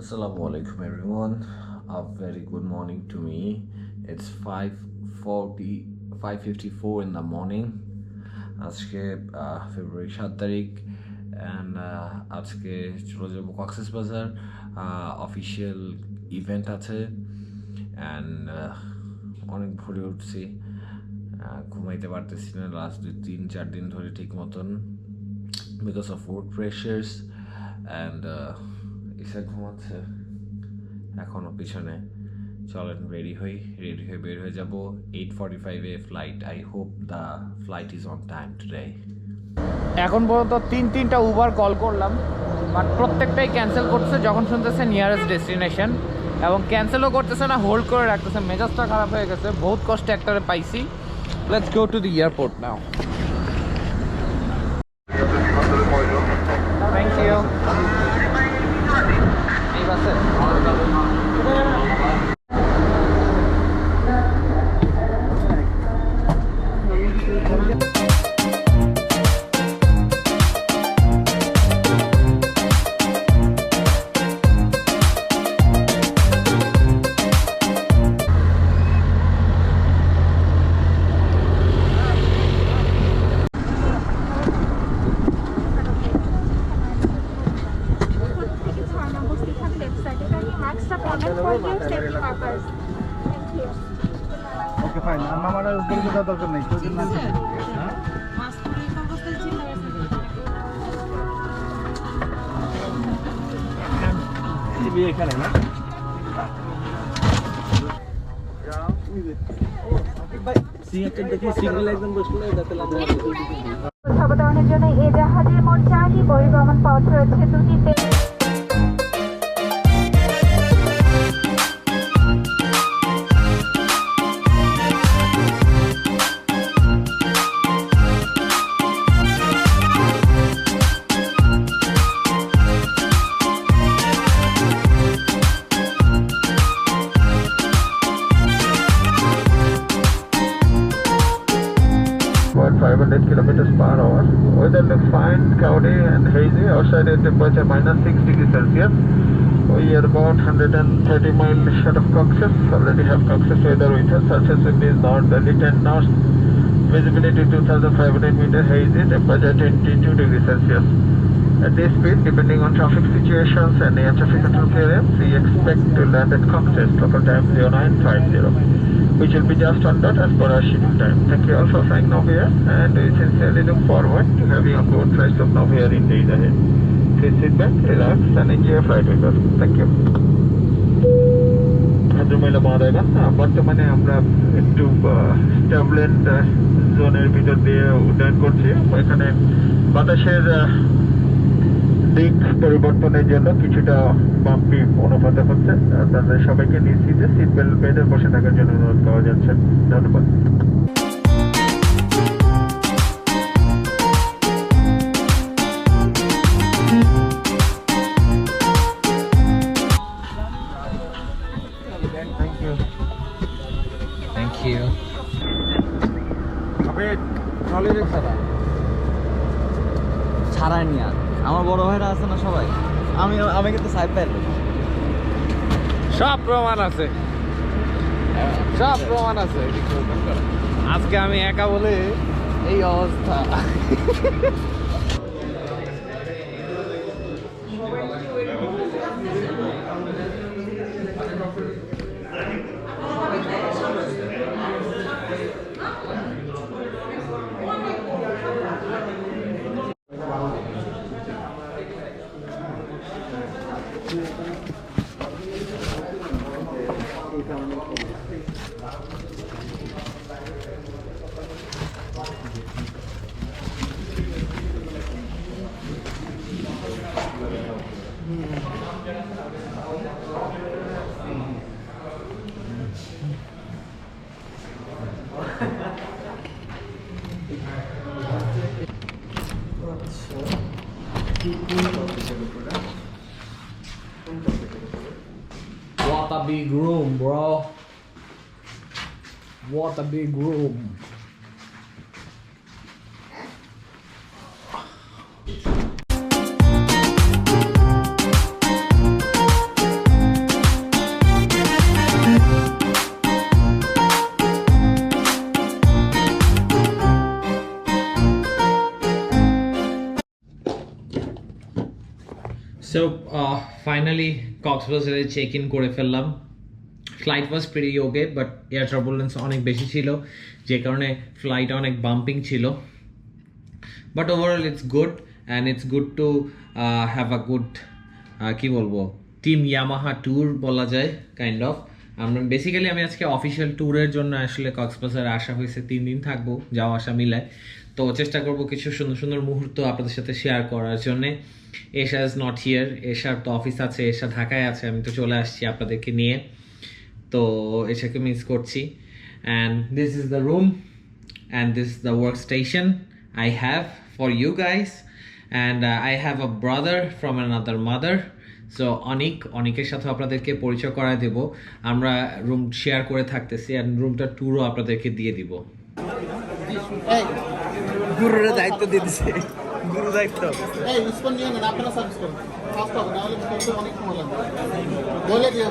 Assalamualaikum everyone. A very good morning to me. It's 5:54 in the morning. আজকে ফেব্রুয়ারি 7 তারিখ and আজকে চলে যাব কক্সেস বাজার অফিসিয়াল ইভেন্ট আছে and অনেক ভোরে উঠছি ঘুমাইতে পারতেছি না লাস্ট 2-3-4 দিন ধরে ঠিক মতন because of work pressures and ইসা ঘুমাচ্ছে এখনো পিছনে চলেন রেডি হয়ে বের হয়ে যাব 8:45 এ flight I hope the flight is on time today এখন পর্যন্ত তিনটা উবার কল করলাম বাট প্রত্যেকটাই ক্যান্সেল করতেছে যখন শুনতেছে নিয়ারেস্ট ডেস্টিনেশন এবং ক্যান্সেলও করতেছে না হোল্ড করে রাখতেছে মেজাজটা খারাপ হয়ে গেছে বহুত কষ্টে একটারে পাইছি let's go to the airport now thank you এই বাসে Okay, fine. আমার উপরে কোথাও দরকার নেই এখানে না সিঙ্গেল একদম বসলে সাবধানের জন্য এই জাহাজের মোট 4টি পরিবহন পথ রয়েছে দুটিতে about 500 kilometers per hour. Weather looks fine, cloudy and hazy. Outside the temperature -6 degrees Celsius. We are about 130 miles short of Cox'S. Already have Cox'S weather with us. Surface wind is northerly 10 knots. Visibility 2,500 meters, hazy. Temperature 22 degrees Celsius. At this speed, depending on traffic situations and air traffic control clearance, we expect to land at Cox'S local time 0950. Which will be just on dot as per our schedule time. Thank you all for flying Novo and we sincerely look forward to having on board flights of Novo in days ahead. Please sit back, relax and enjoy your flight with us. Thank you. ভদ্রমহিলা মহোদয়রা বর্তমানে আমরা একটু turbulent জোনের ভিতর দিয়ে উড্ডয়ন করছি এখানে বাতাসের দিক পরিবর্তনের জন্য কিছুটা বাম্পি অনুভূত হচ্ছে আপনাদের সবাইকে নিশ্চিত সিট বেল্ট বেঁধে বসে থাকার জন্য অনুরোধ করা যাচ্ছে ধন্যবাদ থ্যাংক ইউ ছাড়াই নিয়ে আমার বড় ভাইরা আছে না সবাই আমি কিন্তু সাইড পাই সব প্রমাণ আছে আজকে আমি একা বলে এই অবস্থা What a big room, bro. What a big room. So finally কক্সবাজারে চেক ইন করে ফেললাম। Flight was pretty okay, but air turbulence অনেক বেশি ছিল, যে কারণে ফ্লাইট অনেক বাম্পিং ছিল। But overall it's good, and it's good to have a good কী বলবো টিম ইয়ামাহা ট্যুর বলা যায়, কাইন্ড অফ। আমি আজকে অফিসিয়াল ট্যুরের জন্য আসলে কক্সবাজারে আসা হয়েছে, 3 দিন থাকবো, যাওয়া আসা মিলায়। তো চেষ্টা করব কিছু সুন্দর সুন্দর মুহূর্ত আপনাদের সাথে শেয়ার করার জন্যে। এশা ইজ নট হিয়ার, এশার তো অফিস আছে, এশা ঢাকায় আছে, আমি তো চলে আসছি আপনাদেরকে নিয়ে, তো এশাকে মিস করছি। And this is the room and this is the work station I have for you guys, and I have a brother from another mother. So অনিকের সাথে আপনাদেরকে পরিচয় করায় দেব। আমরা রুম শেয়ার করে থাকতেছি, and রুমটা ট্যুরও আপনাদেরকে দিয়ে দিব। গুরুর দায়িত্ব দিয়ে দিছে, গুরু দায়িত্ব। এই রিসপন্ড নিয়ে নেন, আপনারা সার্ভিস করুন, ফাস্ট হবে, নাহলে করতে অনেক সময় লাগবে। বলে দিও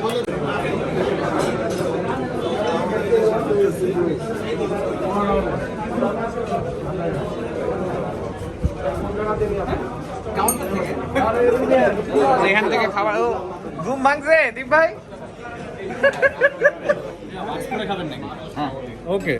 এখান থেকে খাবার ঘুম ভাঙছে দীপ ভাই। খাবেন নাকি? হ্যাঁ ওকে।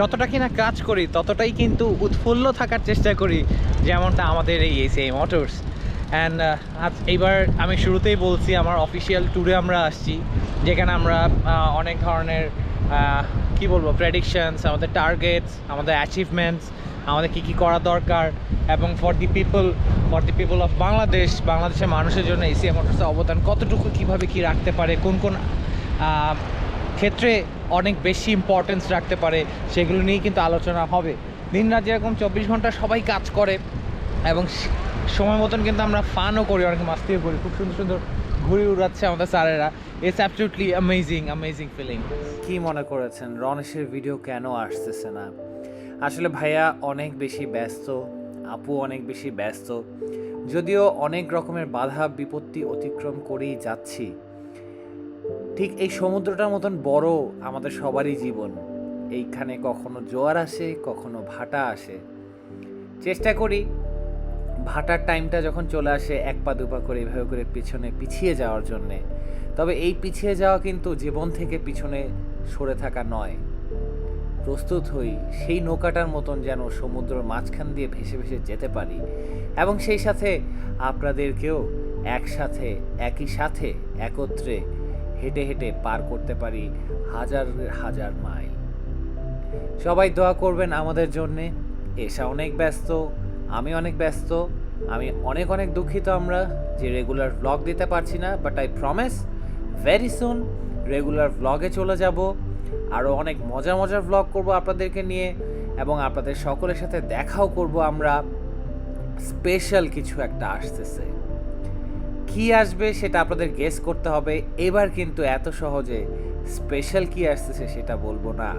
যতটা কিনা কাজ করি ততটাই কিন্তু উৎফুল্ল থাকার চেষ্টা করি, যেমনটা আমাদের এই এসএ মোটরস। অ্যান্ড আজ এইবার আমি শুরুতেই বলছি আমার অফিসিয়াল ট্যুরে আমরা আসছি, যেখানে আমরা অনেক ধরনের কি বলবো প্রেডিকশনস, আমাদের টার্গেটস, আমাদের অ্যাচিভমেন্টস, আমাদের কী কী করা দরকার, এবং ফর দি পিপল অফ বাংলাদেশের মানুষের জন্য এসিএ মোটরসের অবদান কতটুকু, কীভাবে কী রাখতে পারে, কোন কোন ক্ষেত্রে অনেক বেশি ইম্পর্টেন্স রাখতে পারে, সেগুলো নিয়েই কিন্তু আলোচনা হবে। দিনরাত যেরকম 24 ঘন্টা সবাই কাজ করে এবং সময় মতন কিন্তু আমরা ফানও করি, অনেক মাস্তিও করি, খুব সুন্দর সুন্দর ঘুরে উড়াচ্ছে আমাদের স্যারেরা। It's absolutely amazing feeling. কি মনে করেছেন রনেশের ভিডিও কেন আসতেছে না? আসলে ভাইয়া অনেক বেশি ব্যস্ত, আপু অনেক বেশি ব্যস্ত, যদিও অনেক রকমের বাধা বিপত্তি অতিক্রম করেই যাচ্ছি। ঠিক এই সমুদ্রটার মতন বড় আমাদের সবারই জীবন। এইখানে কখনো জোয়ার আসে, কখনো ভাটা আসে। চেষ্টা করি ভাটার টাইমটা যখন চলে আসে এক পা দুপা করে এভাবে করে পিছিয়ে যাওয়ার জন্যে। তবে এই পিছিয়ে যাওয়া কিন্তু জীবন থেকে পিছনে সরে থাকা নয়। প্রস্তুত হই সেই নৌকাটার মতন যেন সমুদ্রের মাঝখান দিয়ে ভেসে ভেসে যেতে পারি, এবং সেই সাথে আপনাদেরকেও একই সাথে একত্রে হেঁটে হেঁটে পার করতে পারি হাজার মাইল। সবাই দোয়া করবেন আমাদের জন্যে। এসা অনেক ব্যস্ত, আমি অনেক ব্যস্ত, আমি অনেক দুঃখিত আমরা যে রেগুলার ভ্লগ দিতে পারছি না, but I promise very soon regular ভ্লগে চলে যাব। আরও অনেক মজার ভ্লগ করব আপনাদেরকে নিয়ে, এবং আপনাদের সকলের সাথে দেখাও করব আমরা। স্পেশাল কিছু একটা আসতেছে, কি আসবে সেটা আপনাদের গেস করতে হবে। এবার কিন্তু এত সহজে স্পেশাল কি আসতেছে সেটা বলবো না।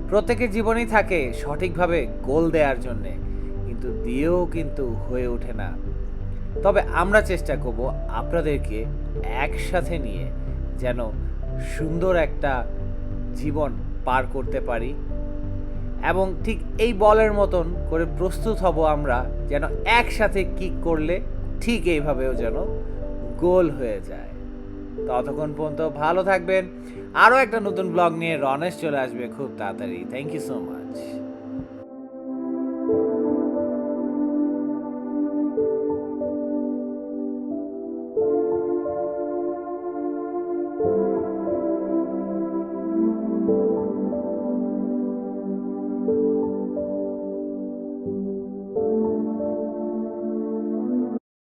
প্রত্যেকের জীবনেই থাকে সঠিকভাবে গোল দেওয়ার জন্যে, কিন্তু দিয়েও কিন্তু হয়ে ওঠে না। তবে আমরা চেষ্টা করব আপনাদেরকে একসাথে নিয়ে যেন সুন্দর একটা জীবন পার করতে পারি, এবং ঠিক এই বলের মতন করে প্রস্তুত হব আমরা যেন একসাথে কিক করলে ঠিক এইভাবেও যেন গোল হয়ে যায়। ততক্ষণ পর্যন্ত ভালো থাকবেন। আরও একটা নতুন ব্লগ নিয়ে রনেশ চলে আসবে খুব তাড়াতাড়ি। Thank you so much.